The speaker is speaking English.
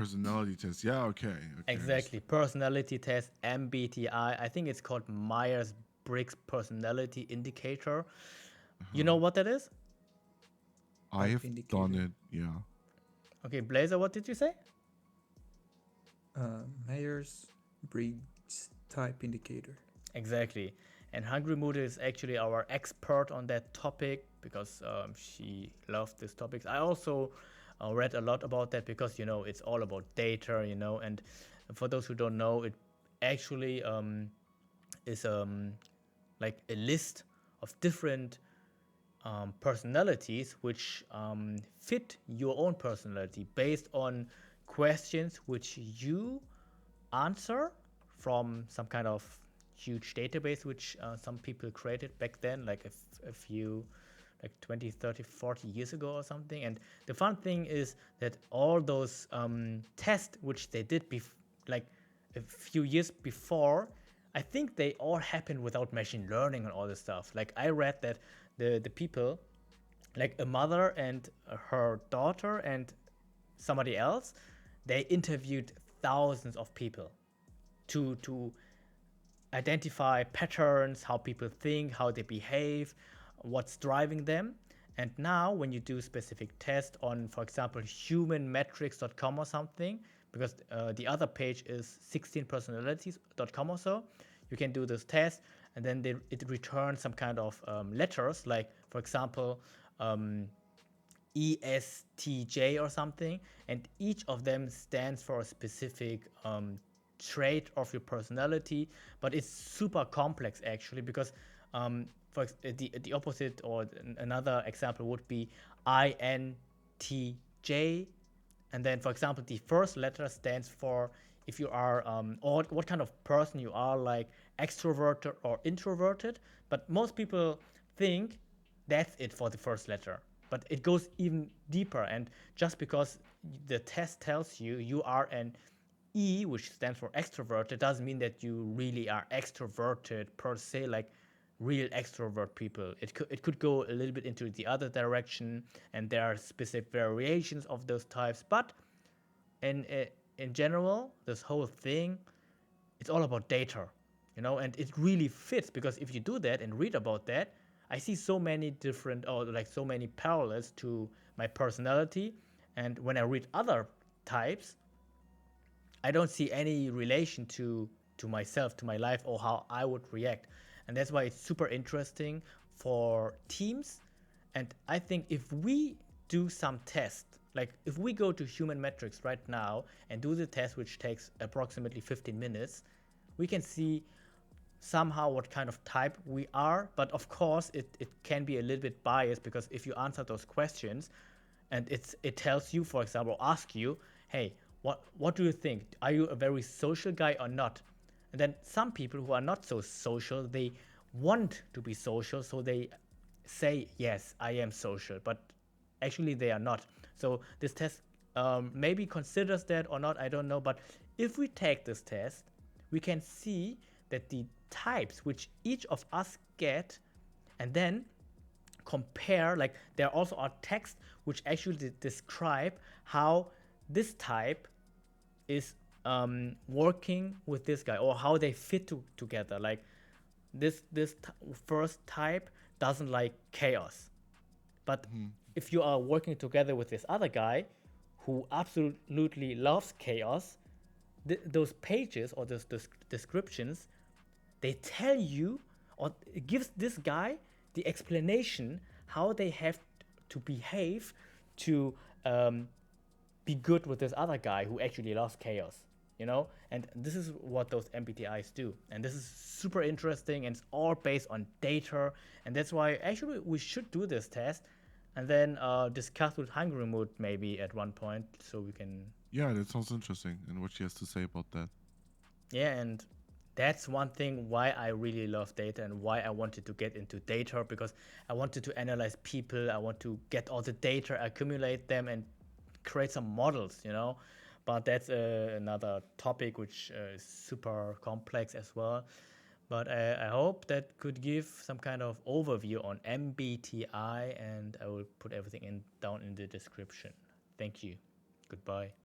Personality test. Yeah, okay. Okay, I Exactly. understand. Personality test, MBTI. I think it's called Myers-Briggs Personality Indicator. You know Uh-huh. what that is? I Type have done indicator. it, yeah. Okay, Blazer, what did you say? Myers-Briggs type indicator. Exactly. And Hungry Mood is actually our expert on that topic because she loved this topic. I also read a lot about that because, it's all about data, and for those who don't know, it actually is like a list of different personalities which fit your own personality based on questions which you answer from some kind of huge database which some people created back then, like a few, like 20, 30, 40 years ago or something. And the fun thing is that all those tests which they did like a few years before, I think they all happened without machine learning and all this stuff. Like I read that the people, like a mother and her daughter and somebody else, they interviewed thousands of people to identify patterns, how people think, how they behave, what's driving them. And now, when you do specific tests on, for example, humanmetrics.com or something, because the other page is 16personalities.com or so, you can do this test, and then it returns some kind of letters, like, for example, ESTJ or something, and each of them stands for a specific trait of your personality. But it's super complex actually because the opposite or another example would be INTJ, and then for example the first letter stands for if you are or what kind of person you are, like extroverted or introverted. But most people think that's it for the first letter, but it goes even deeper. And just because the test tells you you are an E, which stands for extroverted, doesn't mean that you really are extroverted per se, like real extrovert people. It could go a little bit into the other direction, and there are specific variations of those types. But in in general, this whole thing, it's all about data, and it really fits because if you do that and read about that, I see so many different, or like so many parallels to my personality. And when I read other types, I don't see any relation to myself, to my life, or how I would react. And that's why it's super interesting for teams. And I think if we do some test, like if we go to human metrics right now and do the test, which takes approximately 15 minutes, we can see somehow what kind of type we are. But of course, it can be a little bit biased because if you answer those questions and it tells you, for example, ask you, hey, what do you think? Are you a very social guy or not? And then some people who are not so social, they want to be social, so they say, yes, I am social, but actually they are not. So this test maybe considers that or not, I don't know. But if we take this test, we can see that the types which each of us get, and then compare, like there also are texts which actually describe how this type is working with this guy, or how they fit together. Like first type doesn't like chaos, but Hmm. if you are working together with this other guy who absolutely loves chaos, those pages or those descriptions, they tell you, or it gives this guy the explanation how they have to behave to um, be good with this other guy who actually loves chaos. And this is what those MBTIs do, and this is super interesting, and it's all based on data. And that's why actually we should do this test and then discuss with Hungry Mood maybe at one point, so we can. Yeah, that sounds interesting. And what she has to say about that. Yeah, and that's one thing why I really love data and why I wanted to get into data, because I wanted to analyze people. I want to get all the data, accumulate them, and create some models. But that's another topic which is super complex as well. But I hope that could give some kind of overview on MBTI, and I will put everything down in the description. Thank you. Goodbye.